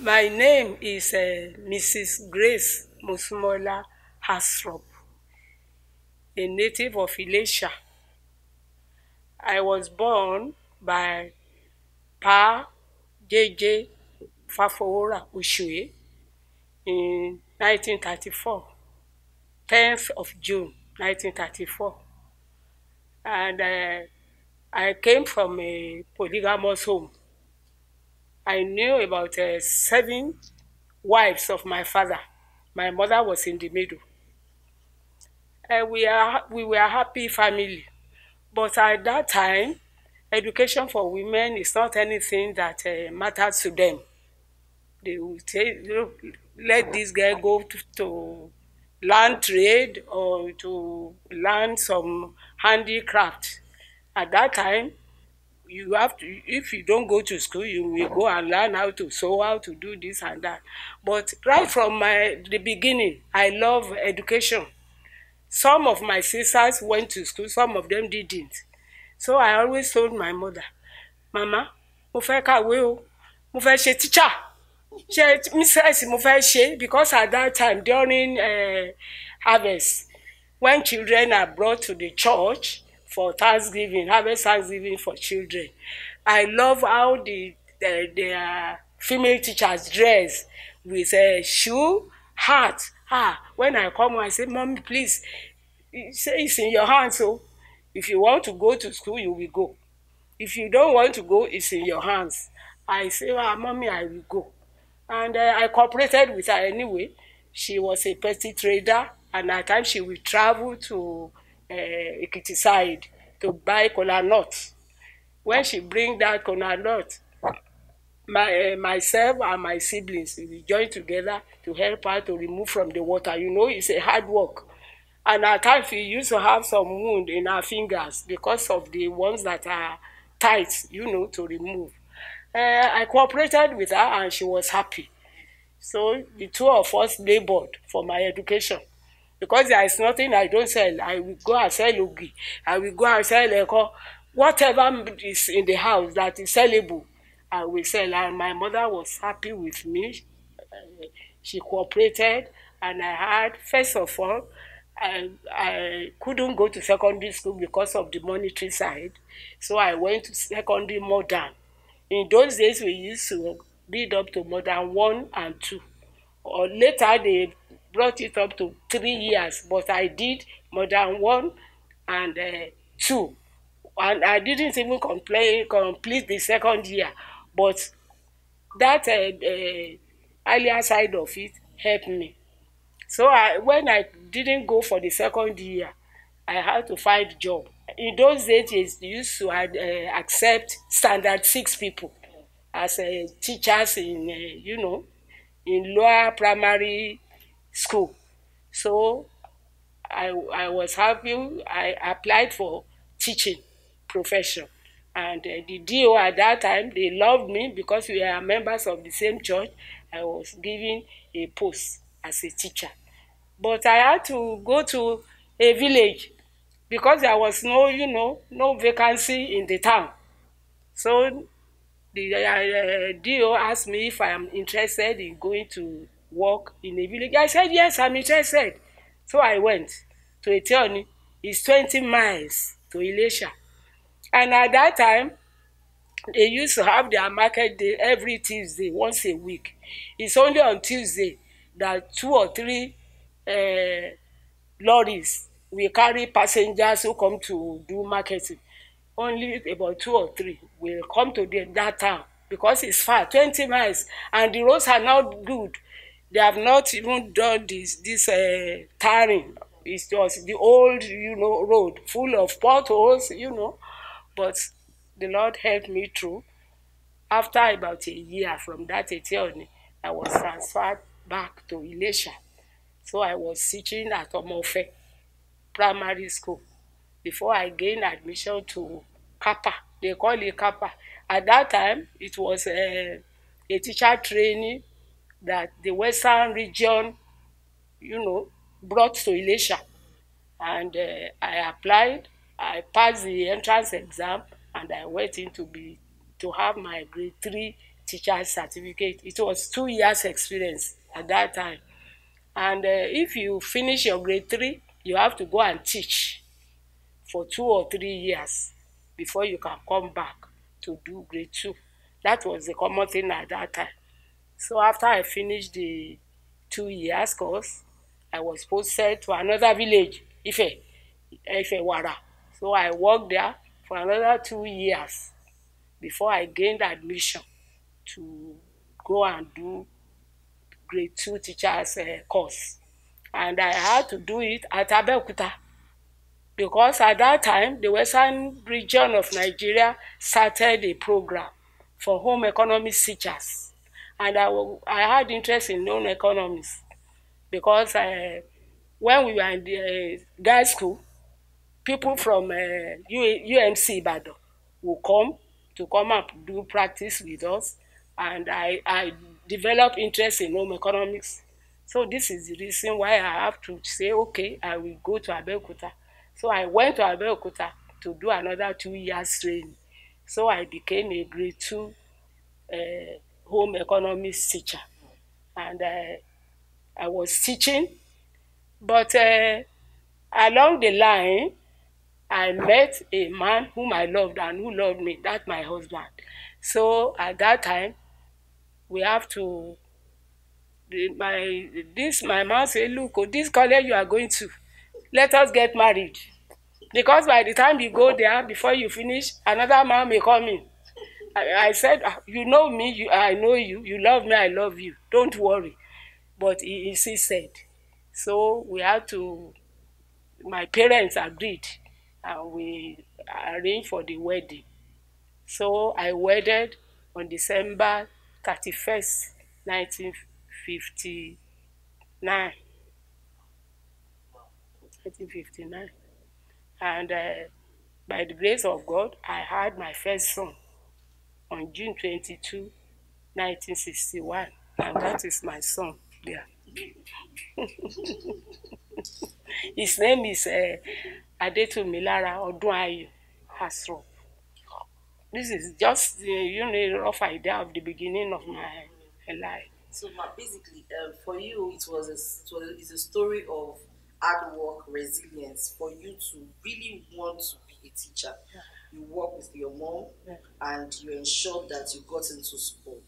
My name is Mrs. Grace Musmola Hasrop, a native of Ilesha. I was born by Pa J.J. Fafowora Oshue in 1934, 10th of June 1934. And I came from a polygamous home. I knew about 7 wives of my father. My mother was in the middle. We were a happy family. But at that time, education for women is not anything that matters to them. They will say, let this girl go to learn trade or to learn some handicraft. At that time, you have to, if you don't go to school, you will go and learn how to sew, how to do this and that. But right from the beginning, I love education. Some of my sisters went to school, some of them didn't. So I always told my mother, Mama, mo fẹ́ kàwé o, mo fẹ́ ṣe teacher. Ṣé mistress mo fẹ́ ṣe? Because at that time, during harvest, when children are brought to the church for Thanksgiving, harvest Thanksgiving for children, I love how the female teachers dress with a shoe, hat. When I come, I say, Mommy, please, say it's in your hands. So if you want to go to school, you will go. If you don't want to go, it's in your hands. I say, Mommy, I will go. And I cooperated with her anyway. She was a petty trader, and at times she would travel to Ekiti side to buy kola nuts. When she bring that kola nut, myself and my siblings, we join together to help her to remove from the water. You know, it's a hard work. And at times we used to have some wound in our fingers because of the ones that are tight, to remove. I cooperated with her and she was happy. So the two of us labored for my education. Because there is nothing I don't sell. I will go and sell ogi. I will go and sell eko. Whatever is in the house that is sellable, I will sell. And my mother was happy with me. She cooperated, and I had, first of all, I couldn't go to secondary school because of the monetary side. So I went to secondary modern. In those days, we used to read up to modern 1 and 2. Or later, they brought it up to 3 years. But I did modern 1 and 2. And I didn't even complete the second year. But that earlier side of it helped me. So when I didn't go for the second year, I had to find a job. In those days, they used to accept standard 6 people as teachers in, in lower primary school. So I was happy. I applied for teaching profession. And the DO at that time, they loved me because we are members of the same church. I was given a post as a teacher. But I had to go to a village because there was no vacancy in the town. So the DO asked me if I am interested in going to work in a village. I said, yes, I'm interested. So I went to Etioni. It's 20 miles to Ilesha. And at that time, they used to have their market day every Tuesday, once a week. It's only on Tuesday that 2 or 3 lorries will carry passengers who come to do marketing. Only about 2 or 3 will come to that town because it's far, 20 miles, and the roads are not good. They have not even done this tarring. It was the old, road full of potholes, But the Lord helped me through. After about a year from that Etioni, I was transferred back to Ilesha. So I was teaching at Omofe Primary School before I gained admission to Kappa. They call it Kappa. At that time, it was a teacher training that the Western region, brought to Ilesha. And I applied, I passed the entrance exam, and I went in to have my grade 3 teacher's certificate. It was 2 years experience at that time. And if you finish your grade 3, you have to go and teach for 2 or 3 years before you can come back to do grade 2. That was the common thing at that time. So after I finished the 2 years course, I was posted to another village, Ifewara. So I worked there for another 2 years before I gained admission to go and do grade 2 teachers course. And I had to do it at Abeokuta because at that time the western region of Nigeria started a program for home economics teachers. And I had interest in home economics because when we were in the girls' school, people from UMC Ibadan will come and do practice with us, and I developed interest in home economics. So this is the reason why I have to say, okay, I will go to Abeokuta. So I went to Abeokuta to do another 2 years training. So I became a grade 2 home economics teacher, and I was teaching, but along the line, I met a man whom I loved and who loved me. That's my husband. So at that time, we have to. My man said, "Look, oh, this college you are going to, let us get married, because by the time you go there, before you finish, another man may come in." I said, "Ah, you know me, I know you. You love me, I love you. Don't worry." But he insisted. So we had to. My parents agreed, and we arranged for the wedding. So I wedded on December 31st, 1959. 1959. And by the grace of God, I had my first son on June 22, 1961. And that is my son there. His name is Adetumilara Odunayo Hasro. This is just a rough idea of the beginning of my life. So basically, for you, it's a story of hard work, resilience. For you to really want to be a teacher, you work with your mom, and you ensured that you got into school.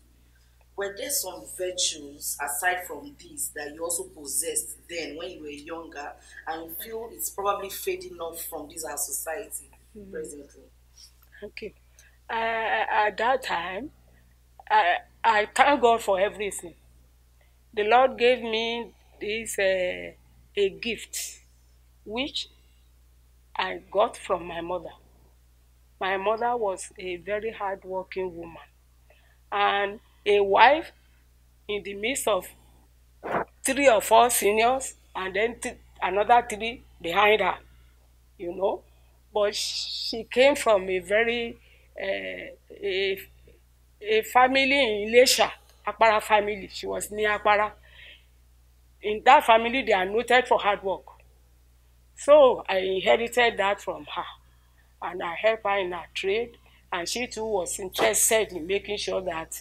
Were there some virtues aside from these that you also possessed then when you were younger, and you feel it's probably fading off from this our society presently? Okay. At that time, I thank God for everything. The Lord gave me this a gift which I got from my mother. My mother was a very hardworking woman and a wife in the midst of 3 or 4 seniors, and then another 3 behind her, you know. But she came from a very a family in Ilesha, Akpara family. She was near Akpara. In that family, they are noted for hard work. So I inherited that from her, and I helped her in her trade, and she too was interested in making sure that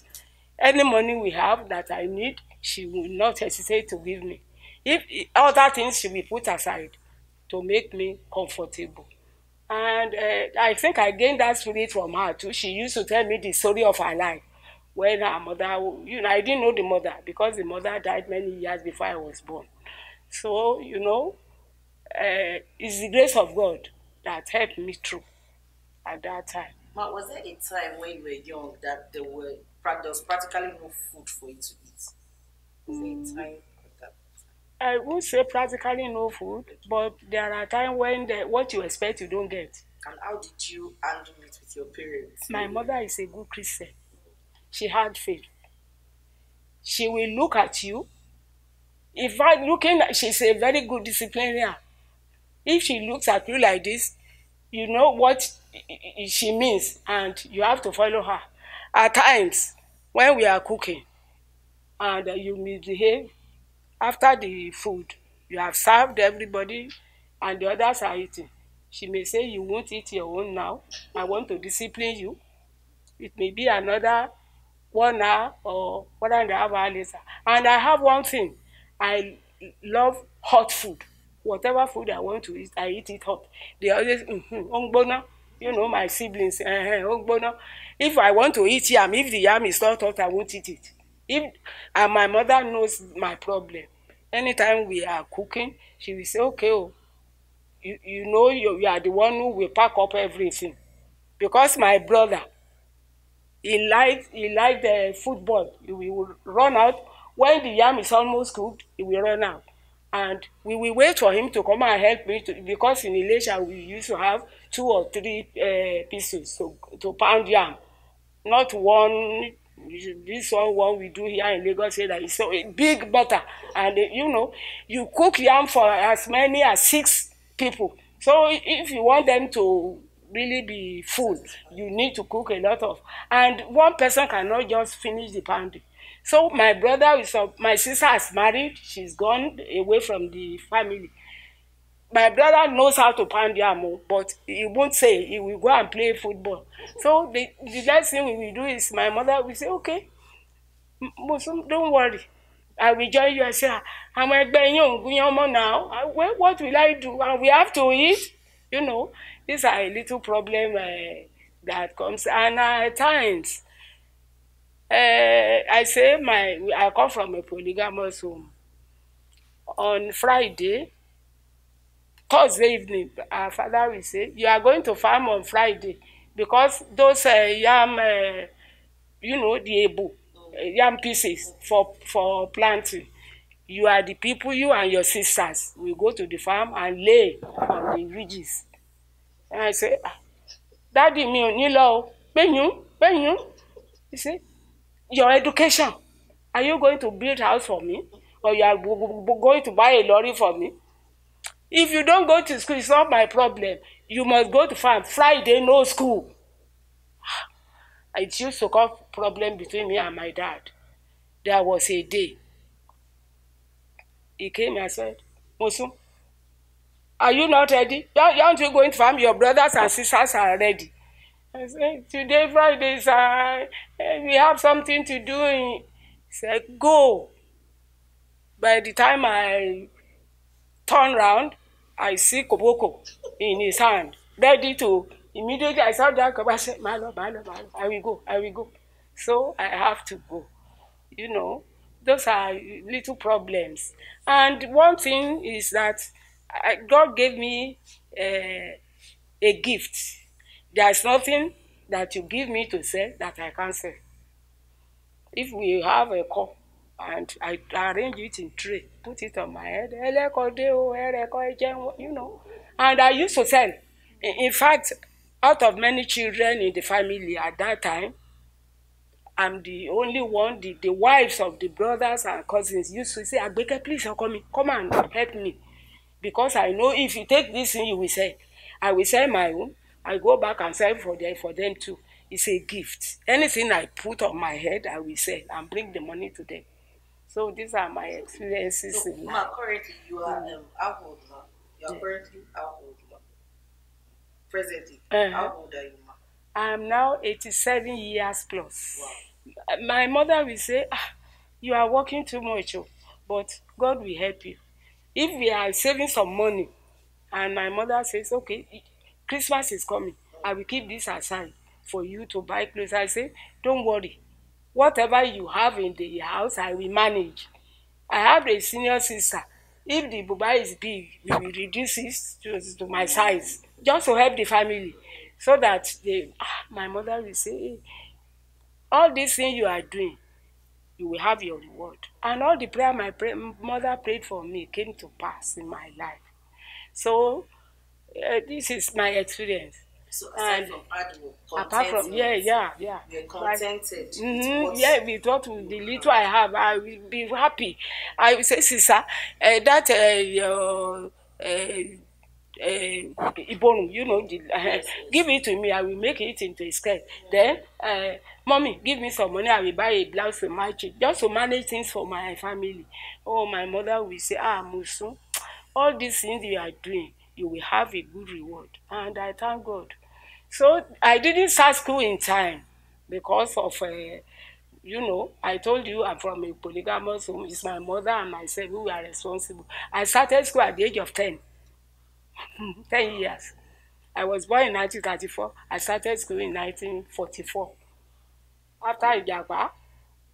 any money we have that I need, she will not hesitate to give me. If other things she will put aside to make me comfortable. And I think I gained that spirit from her too. She used to tell me the story of her life when her mother, I didn't know the mother because the mother died many years before I was born. So, it's the grace of God that helped me through at that time. Ma, was there a time when you were young that there was practically no food for you to eat? Was there a time like that? I would say practically no food, but there are times when what you expect you don't get. And how did you handle it with your parents? My mother is a good Christian. She had faith. She will look at you. If I'm looking, she's a very good disciplinarian. If she looks at you like this, you know what she means, and you have to follow her. At times, when we are cooking and you misbehave, after the food, you have served everybody and the others are eating, she may say, "You won't eat your own now. I want to discipline you." It may be another 1 hour or 1.5 hours later. And I have one thing, I love hot food. Whatever food I want to eat, I eat it hot. They always ongbona. You know, my siblings, ongbona. If I want to eat yam, if the yam is not hot, I won't eat it. If And my mother knows my problem. Anytime we are cooking, she will say, okay, oh, you know you are the one who will pack up everything. Because my brother, he liked the football. He will run out. When the yam is almost cooked, he will run out. And we will wait for him to come and help me because in Elisha we used to have 2 or 3 pieces to pound yam, not one. This one we do here in Lagos say that it's so a big butter, and you cook yam for as many as 6 people. So if you want them to really be full, you need to cook a lot of, and one person cannot just finish the pounding. So my brother is my sister has married, she's gone away from the family. My brother knows how to pound yam, but he won't say, he will go and play football. So the next thing we will do is my mother will say, okay, Musum, don't worry, I will join you. I say, I'm now. Well, what will I do? And we have to eat. These are a little problem that comes. And at times, I say I come from a polygamous home. On Friday, Thursday evening, our father will say, you are going to farm on Friday because those yam, the ebo, yam pieces for planting. You are the people, you and your sisters will go to the farm and lay on the ridges. And I say, Daddy, mi ò ní lọ o. Bẹ́yìn. He say, your education. Are you going to build house for me? Or you are going to buy a lorry for me? If you don't go to school, it's not my problem. You must go to farm. Friday, no school. It used to cause problem between me and my dad. There was a day. He came and said, Musum, are you not ready? Aren't you going to farm? Your brothers and sisters are ready. I said, today, Friday, we have something to do. He said, go. By the time I turn round, I see Koboko in his hand, ready to immediately. I saw that Koboko. I said, Malo, I will go. So I have to go. Those are little problems. And one thing is that God gave me a gift. There's nothing that you give me to sell that I can't sell. If we have a cup and I arrange it in tray, put it on my head, and I used to sell. In fact, out of many children in the family at that time, I'm the only one. The wives of the brothers and cousins used to say, Agbeke, please come and help me. Because I know if you take this thing, you will sell. I will sell my own. I go back and sell for them too. It's a gift. Anything I put on my head, I will sell and bring the money to them. So these are my experiences. So, currently you are how old now? You are currently how old now? Presently, how old are you now? I am now 87 years plus. Wow. My mother will say, you are working too much, but God will help you. If we are saving some money, and my mother says, okay, Christmas is coming, I will keep this aside for you to buy clothes. I say, don't worry. Whatever you have in the house, I will manage. I have a senior sister. If the buba is big, we will reduce it to my size, just to help the family. So that my mother will say, all these things you are doing, you will have your reward. And all the prayer my mother prayed for me came to pass in my life. So this is my experience. So aside from hard work, apart from you're contented. With what the little I have, I will be happy. I will say, sister, that Ibonu, give it to me. I will make it into a skirt. Then, mommy, give me some money. I will buy a blouse to match it, just to manage things for my family. Oh, my mother will say, Musu, all these things you are doing, you will have a good reward. And I thank God. So I didn't start school in time because of you know, I told you I'm from a polygamous home. It's my mother and myself who are responsible. I started school at the age of 10, 10 years. I was born in 1934. I started school in 1944. After Ijapa,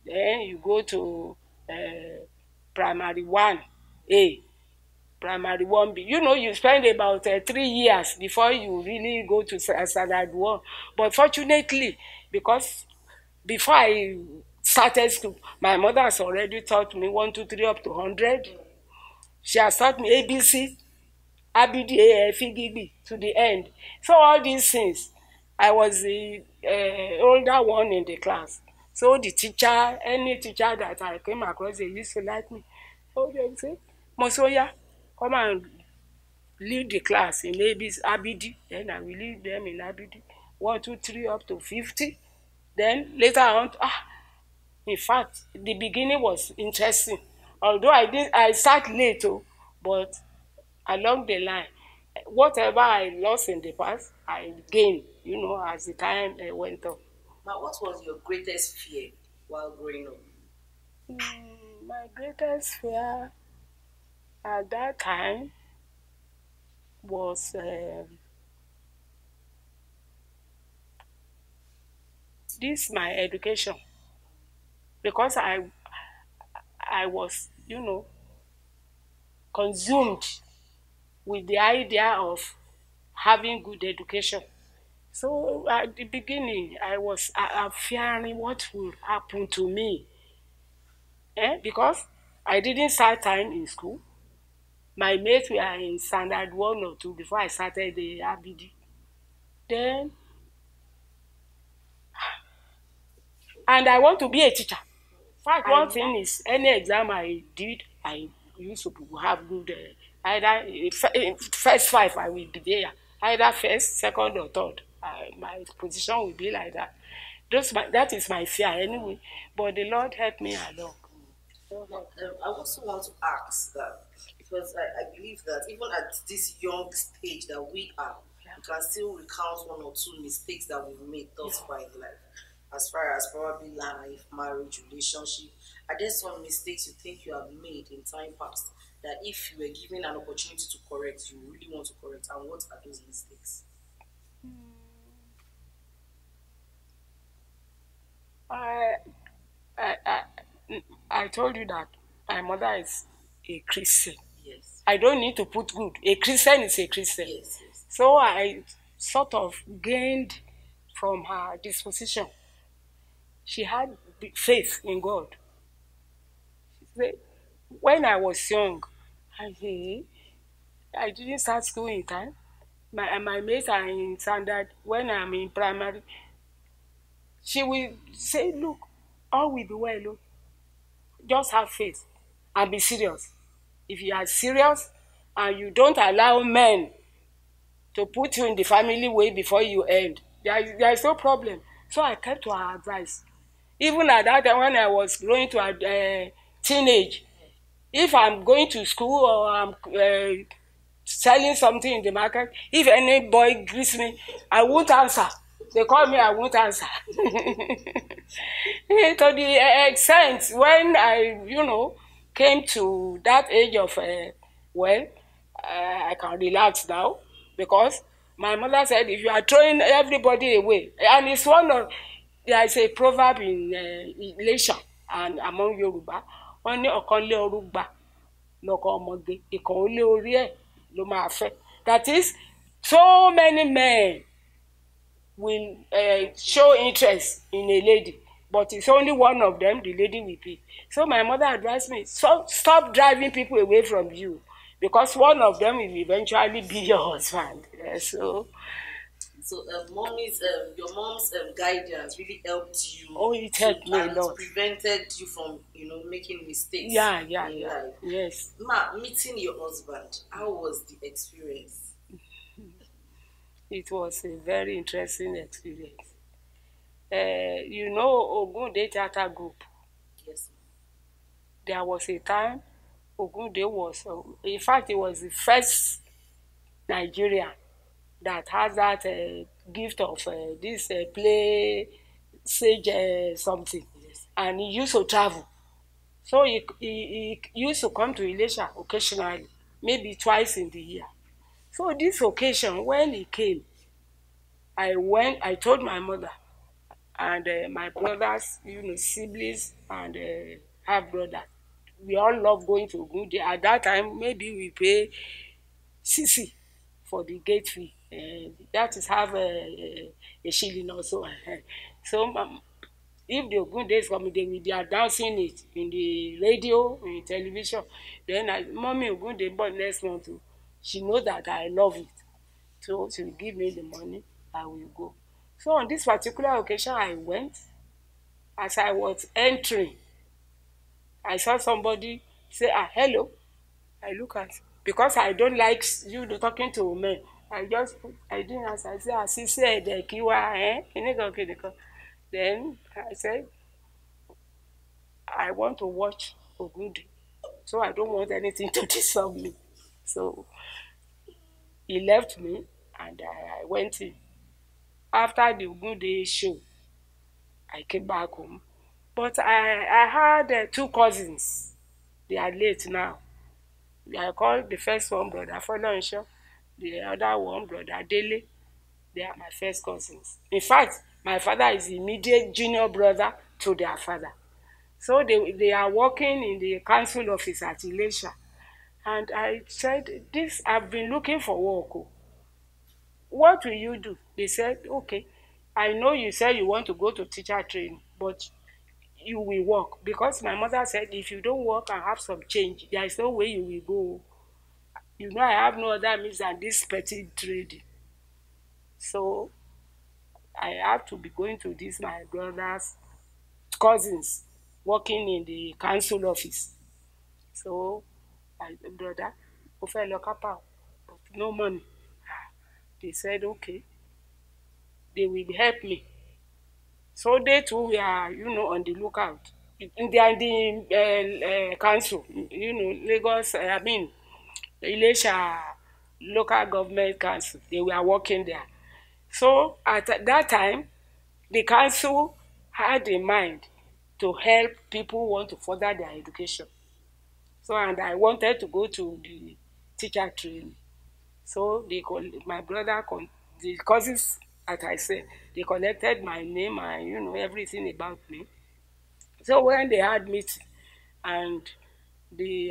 then you go to primary 1A, primary 1B. You know, you spend about 3 years before you really go to standard 1. But fortunately, because before I started school, my mother has already taught me 1, 2, 3 up to 100. She has taught me ABC, ABD, AF, GB to the end. So all these things, I was the older one in the class. So the teacher, any teacher that I came across, they used to like me. So they would say, Mosoya, come and lead the class in AB's ABD. Then I will lead them in ABD. 1, 2, 3 up to 50. Then later on, in fact, the beginning was interesting. Although I start late, but along the line, whatever I lost in the past, I gained, you know, as the time went on. Now, what was your greatest fear while growing up? My greatest fear at that time was this my education, because I was, you know, consumed with the idea of having good education. So at the beginning, I was fearing what would happen to me, because I didn't start time in school. My mates were in standard 1 or 2 before I started the RBD. Then, and I want to be a teacher. In fact, one thing is, any exam I did, I used to have good, either first 5, I will be there. Either first, second, or third. My position will be like that. That is my fear anyway. But the Lord helped me along. I also want to ask that, because I believe that even at this young stage that we are, we can still recount 1 or 2 mistakes that we've made thus far in life, as far as probably life, marriage, relationship. Are there some mistakes you think you have made in time past that if you were given an opportunity to correct, you really want to correct? And what are those mistakes? I, I, I, I told you that my mother is a Christian. Yes. I don't need to put good. A Christian is a Christian. Yes, yes. So I sort of gained from her disposition. She had faith in God. She said, when I was young, I didn't start school in time. My mates are in standard. When I'm in primary, she will say, look, all will be well. Look. Just have faith and be serious. If you are serious and you don't allow men to put you in the family way before you end, there is no problem. So I kept to her advice. Even at that time when I was growing to a teenage, if I'm going to school or I'm selling something in the market, if any boy greets me, I won't answer. They call me, I won't answer. To the extent when I, you know, came to that age of, I can relax now, because my mother said, if you are throwing everybody away, and it's one of, there is a proverb in Ilesha and among Yoruba, wọ́n ní ọ̀kan lé orúgba lọ́kọ ọmọge, ìkan ó lé orí ẹ̀ ló máa fẹ́. That is, so many men will show interest in a lady, but it's only one of them the lady will pick. So my mother advised me, stop driving people away from you, because one of them will eventually be your husband. So, your mom's guidance really helped you. Oh, it helped me a lot. Prevented you from, making mistakes. Yeah. Life. Yes. Ma, meeting your husband, how was the experience? It was a very interesting experience. Ogunde Theatre Group. Yes. There was a time Ogunde was, in fact, it was the first Nigerian that has that gift of this play stage something. Yes. and he used to travel. So he used to come to Ilesha occasionally, maybe twice in the year. So this occasion, when he came, I told my mother and my brothers, siblings and half brothers. We all love going to Ogunde. At that time, maybe we pay 60 for the gate fee. That is half a shilling also. So if the Ogunde is coming, they are announcing it in the radio, in television. Then mommy Ogunde born next month. Oh. She knows that I love it. So she will give me the money, I will go. So on this particular occasion, I went. As I was entering, I saw somebody say, hello. I look at, because I don't like talking to men. I didn't answer. I said, Sisi Ede Kiwa, eh? Kiniko. Then I said, I want to watch Ogundi, so I don't want anything to disturb me. So he left me and I went in. After the Ogundi show, I came back home. But I had two cousins. They are late now. I call the first one brother Folonsho, the other one brother Dele. They are my first cousins. In fact, my father is the immediate junior brother to their father. So they are working in the council office at Ilesha. And I said, this, I've been looking for work. Oh. What will you do? They said, okay, I know you said you want to go to teacher training, but you will work. Because my mother said, if you don't work and have some change, there is no way you will go. I have no other means than this petty trading. So I have to be going to this, my brother's cousins, working in the council office. So my brother, but no money. They said, okay, they will help me. So they too were, on the lookout. They are in the council, Lagos, Ilesha local government council. They were working there. So at that time, the council had in mind to help people who want to further their education. So, and I wanted to go to the teacher training. So my brother, the cousins, as I said, they collected my name and everything about me. So when they had meeting, and the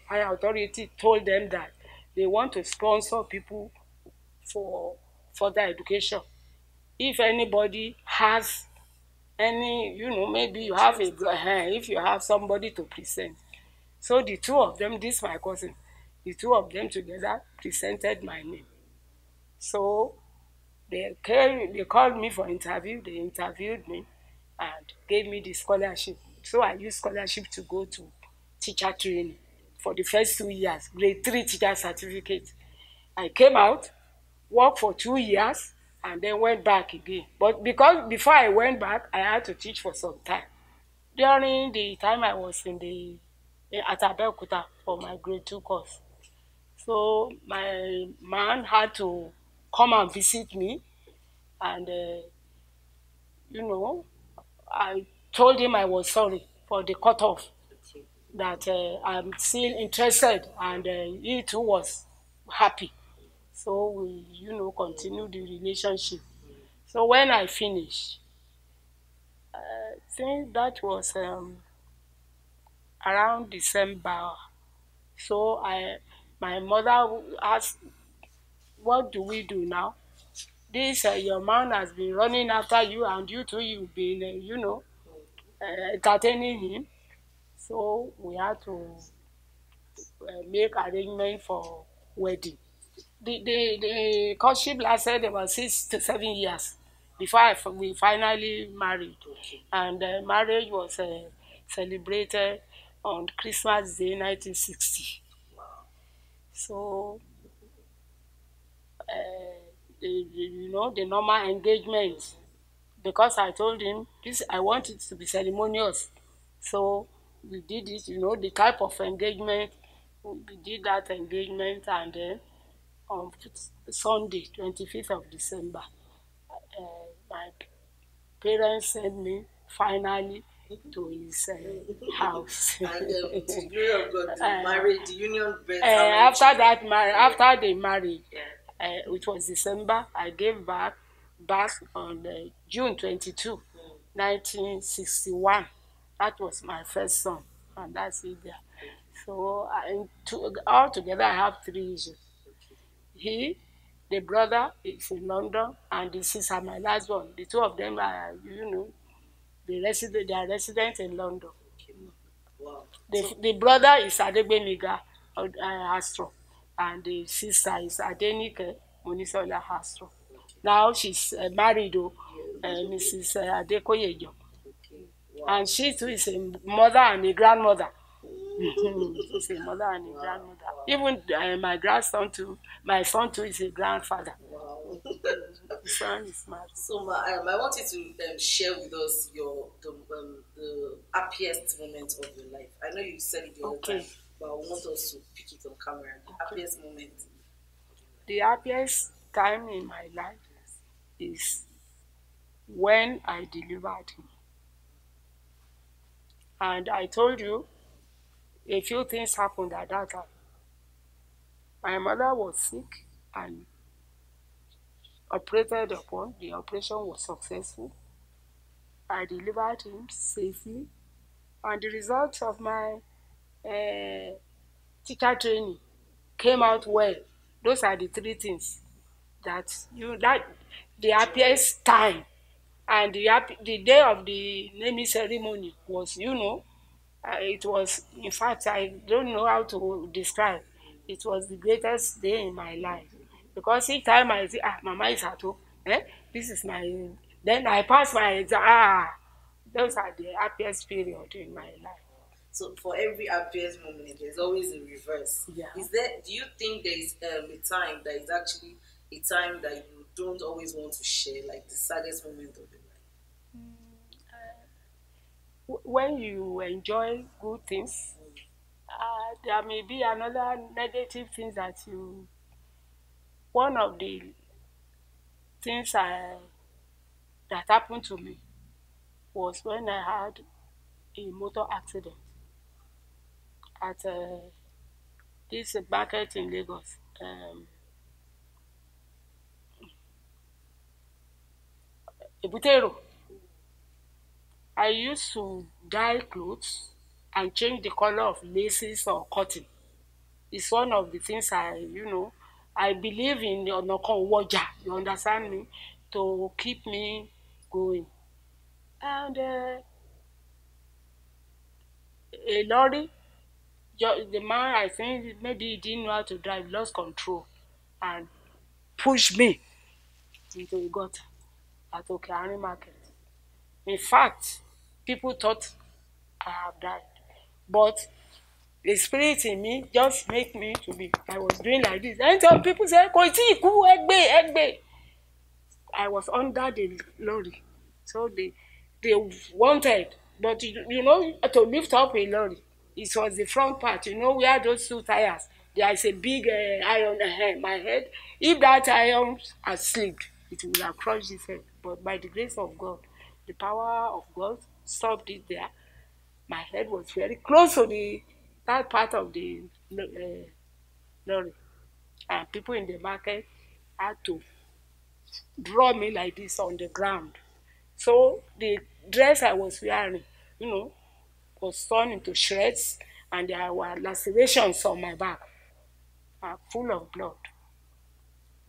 higher authority, told them that they want to sponsor people for further education. If anybody has any, maybe you have if you have somebody to present. So the two of them, this my cousin, the two of them together presented my name. So they called me for interview, they interviewed me and gave me the scholarship. So I used scholarship to go to teacher training for the first 2 years, grade 3 teacher certificate. I came out, worked for 2 years, and then went back again. But because before I went back, I had to teach for some time. During the time I was at Abeokuta for my grade 2 course. So my man had to come and visit me, and I told him I was sorry for the cutoff, that I'm still interested, and he too was happy. So we, continued the relationship. So when I finished, I think that was around December. So my mother asked, "What do we do now? This your man has been running after you, and you too, you've been, entertaining him. So we had to make arrangement for wedding. The courtship lasted about 6 to 7 years before we finally married, and marriage was celebrated on Christmas Day 1960. So the normal engagement, because I told him this, I want it to be ceremonious. So we did it, the type of engagement. We did that engagement, and then on Sunday, 25th of December, my parents sent me finally to his house. And to the glory of God, the uh, marriage, the union birth, how many after children? that, after they married, Yeah. it was December. I gave back on June 22, 1961. That was my first son, and that's it there. So altogether, I have three issues. He, the brother, is in London, and the sister, my last one. The two of them are, they are residents in London. Okay. Wow. The brother is Adegbeniga Astro, and the sister is Adenike Monisola Astro. Now she's married, though, Mrs. Adekoyejo. Okay. Wow. And she too is a mother and a grandmother. She's a mother and a grandmother. Even my son too is a grandfather. Wow. The son is married. So, I want you to share with us the happiest moment of your life. I know you said it the other time, but I want us to pick it on camera. The happiest moment. The happiest time in my life is when I delivered him. And I told you a few things happened at that time. My mother was sick and operated upon. The operation was successful. I delivered him safely. And the results of my teacher training came out well. Those are the three things that the happiest time. And the day of the naming ceremony was, it was, in fact, I don't know how to describe. It was the greatest day in my life. Because each time I say, Mama is at home, this is my, then I pass my exam, those are the happiest period in my life. So for every happiest moment, there's always a reverse. Yeah. Do you think there is a time that is actually a time that you don't always want to share, like the saddest moment of your life? When you enjoy good things, there may be another negative thing one of the things that happened to me was when I had a motor accident at this market in Lagos. Ebutero. I used to dye clothes and change the color of laces or cotton. It's one of the things I believe in the Onokon Waja, you understand me, to keep me going. And a lorry, the man, I think maybe he didn't know how to drive, lost control and pushed me into a gutter at Octogenarian market. In fact, people thought I have died. But the spirit in me just make me to be. I was doing like this. And some people say, Egbe. I was under the lorry. So they wanted, but to lift up a lorry, it was the front part, where those two tires, there is a big iron my head. If that iron had slipped, it would have crushed his head. But by the grace of God, the power of God stopped it there. My head was very close to that part of the lorry. And people in the market had to draw me like this on the ground. So the dress I was wearing, was torn into shreds, and there were lacerations on my back, full of blood.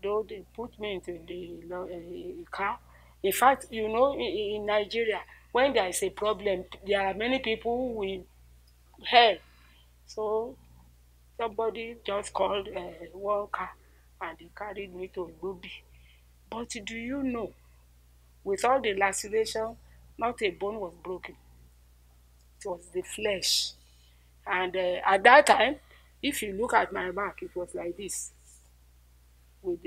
Though they put me into the car. In fact, in Nigeria, when there is a problem, there are many people who will help. So somebody just called one car, and they carried me to Igbobi. But do you know, with all the laceration, not a bone was broken. It was the flesh. And at that time, if you look at my back, it was like this, with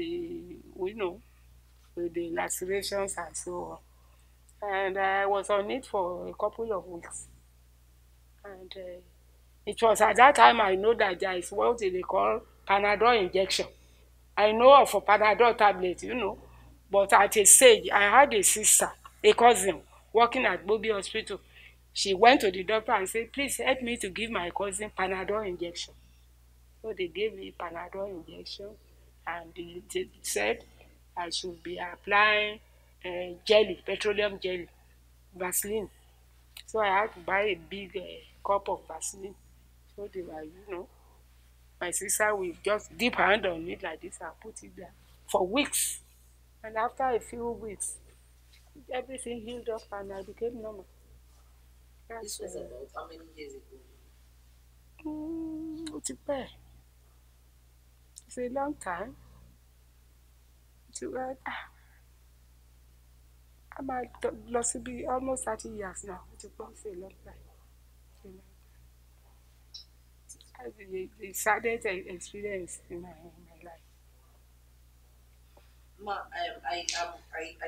with the lacerations and so on. And I was on it for a couple of weeks. And it was at that time I know that there is what they call Panadol injection. I know of a Panadol tablet, But at a stage, I had a sister, a cousin, working at Bobi Hospital. She went to the doctor and said, please help me to give my cousin Panadol injection. So they gave me Panadol injection, and they said I should be applying jelly, petroleum jelly, Vaseline. So I had to buy a big cup of Vaseline. So they were, my sister will just dip her hand on it like this and put it there for weeks. And after a few weeks, everything healed up and I became normal. This was about how many years ago? It's a long time. I'm at lost to be almost 30 years now. It's a long time. It's a long time. The saddest experience in my life. Ma, I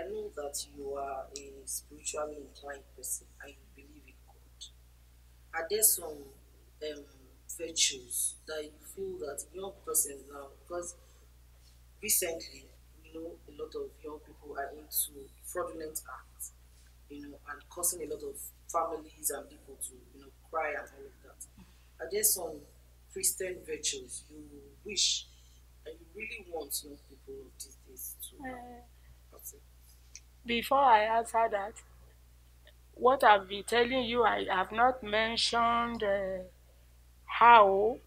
know that you are a spiritually inclined person and you believe in God. Are there some virtues that you feel that young persons now, because recently we know a lot of young people are into fraudulent acts, and causing a lot of families and people to, cry and all of that. Are there some Christian virtues you wish and you really want young people these days to have? Before I answer that, what I've been telling you, I have not mentioned how,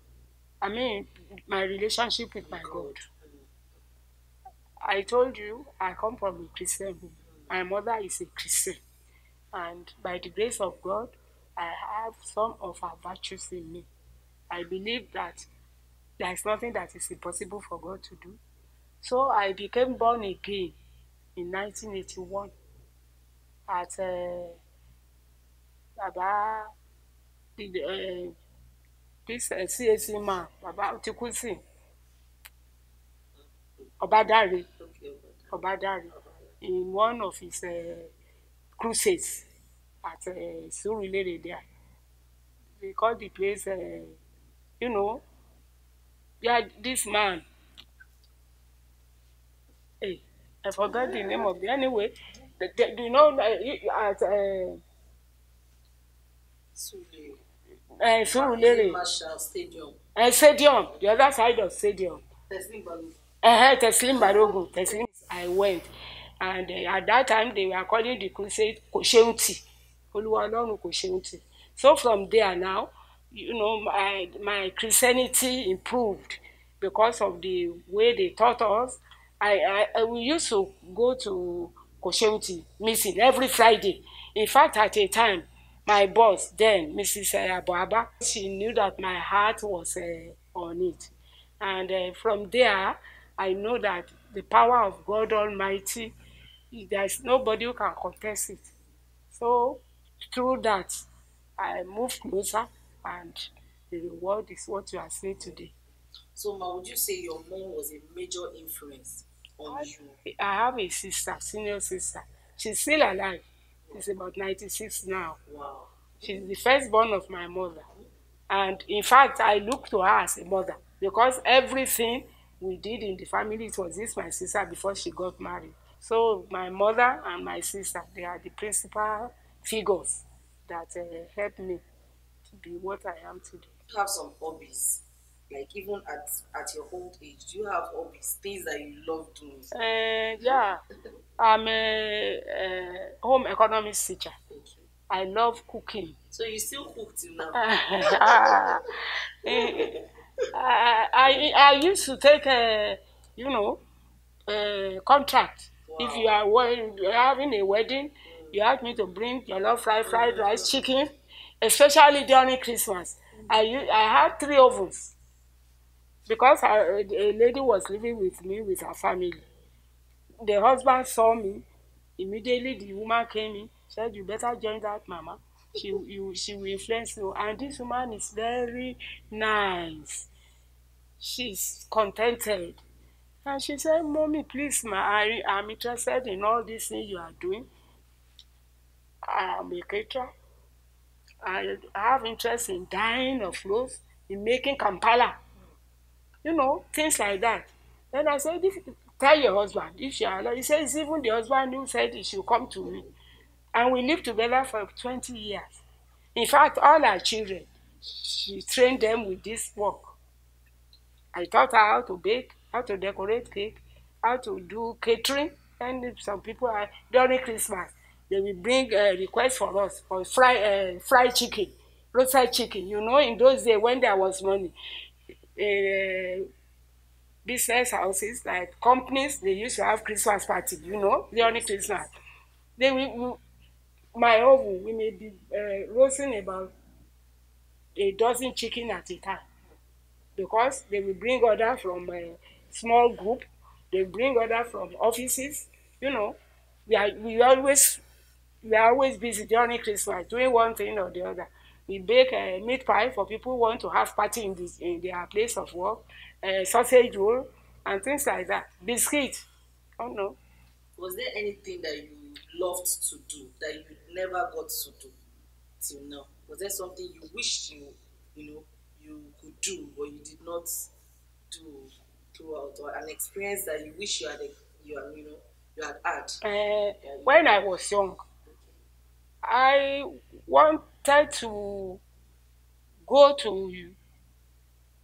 my relationship with my God. I told you I come from a Christian home. My mother is a Christian. And by the grace of God, I have some of her virtues in me. I believe that there is nothing that is impossible for God to do. So I became born again in 1981 at Baba, this CAC man, Baba Otikusi, Obadari, in one of his crusades at Surulere there. They call the place, yeah, this man. Hey, I forgot the name of the anyway. At Surulere. Stadium. Stadium, the other side of stadium. Teslim Barogun. I went. And at that time, they were calling the crusade Kosheunti. Oluwa Olorun Kosheunti. So from there now, my Christianity improved because of the way they taught us. We used to go to Kosheunti meeting every Friday. In fact, at a time, my boss then, Mrs. Aboaba, she knew that my heart was on it. And from there, I know that the power of God Almighty, there's nobody who can contest it. So through that, I moved closer, and the reward is what you are seeing today. So, Ma, would you say your mom was a major influence on you? I have a sister, senior sister. She's still alive. She's about 96 now. Wow. She's the firstborn of my mother. And in fact, I look to her as a mother because everything we did in the family, it was this my sister before she got married. So my mother and my sister, they are the principal figures that helped me to be what I am today. You have some hobbies, like even at your old age. Do you have hobbies, things that you love doing? Yeah, I'm a home economics teacher. Okay. I love cooking. So you still cook till now? I used to take a contract. Wow. If you're having a wedding, you ask me to bring your love fried rice, chicken, especially during Christmas. I had 3 ovens because a lady was living with me with her family. The husband saw me. Immediately the woman came in, said, "You better join that mama. She will influence you." And this woman is very nice. She's contented. And she said, "Mommy, please, I'm interested in all these things you are doing. I'm a caterer. I have interest in dyeing of clothes, in making Kampala. Things like that." Then I said, "Tell your husband if you are allowed." He says, "Even the husband who said he should come to me." And we lived together for 20 years. In fact, all our children, she trained them with this work. I taught her how to bake, how to decorate cake, how to do catering. And some people are during Christmas, they will bring a request for us for fried chicken, roasted chicken. You know, in those days when there was money, uh, business houses like companies, they used to have Christmas party. You know, during Christmas, they my oven we may be roasting about a dozen chicken at a time, because they will bring order from a small group, they bring order from offices. You know, we are always busy during Christmas doing one thing or the other. We bake a meat pie for people who want to have party in their place of work, sausage roll and things like that. Biscuit. Oh no. Was there anything that you loved to do that you never got to do till now? Was there something you wished you know, you could do but you did not do throughout, or an experience that you wish you had had? When I was young, I wanted to go to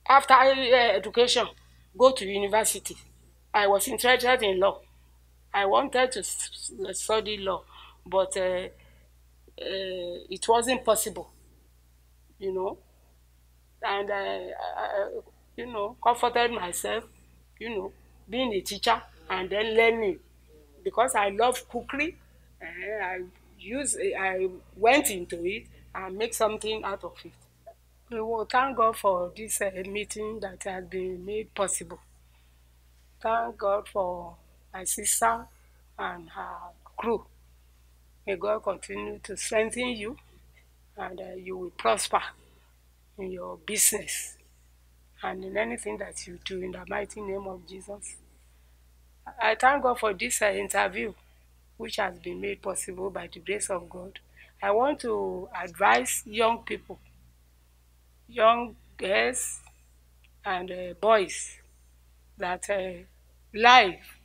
after education, go to university. I was interested in law. I wanted to study law, but it wasn't possible, you know. And comforted myself, being a teacher and then learning, because I love cookery. I went into it and make something out of it. We will thank God for this meeting that has been made possible. Thank God for my sister and her crew. May God continue to strengthen you, and you will prosper in your business and in anything that you do in the mighty name of Jesus. I thank God for this interview, which has been made possible by the grace of God. I want to advise young people, young girls and boys, that life,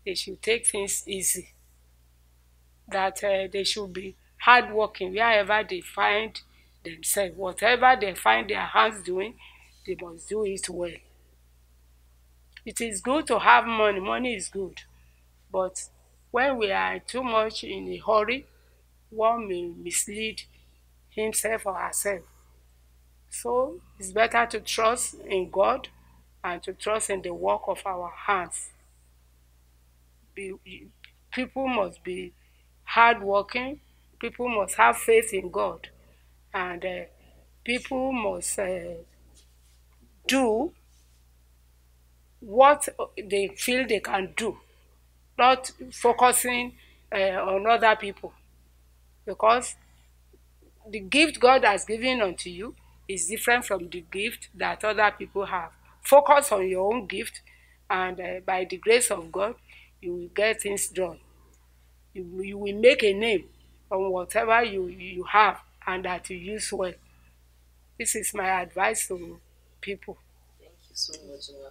they should take things easy, that they should be hardworking wherever they find themselves. Whatever they find their hands doing, they must do it well. It is good to have money, money is good, but when we are too much in a hurry, one may mislead himself or herself. So it's better to trust in God and to trust in the work of our hands. People must be hardworking, people must have faith in God, and people must do what they feel they can do, not focusing on other people, because the gift God has given unto you is different from the gift that other people have. Focus on your own gift, and by the grace of God, you will get things done. You will make a name on whatever you have and that you use well. This is my advice to people. Thank you so much, Emma.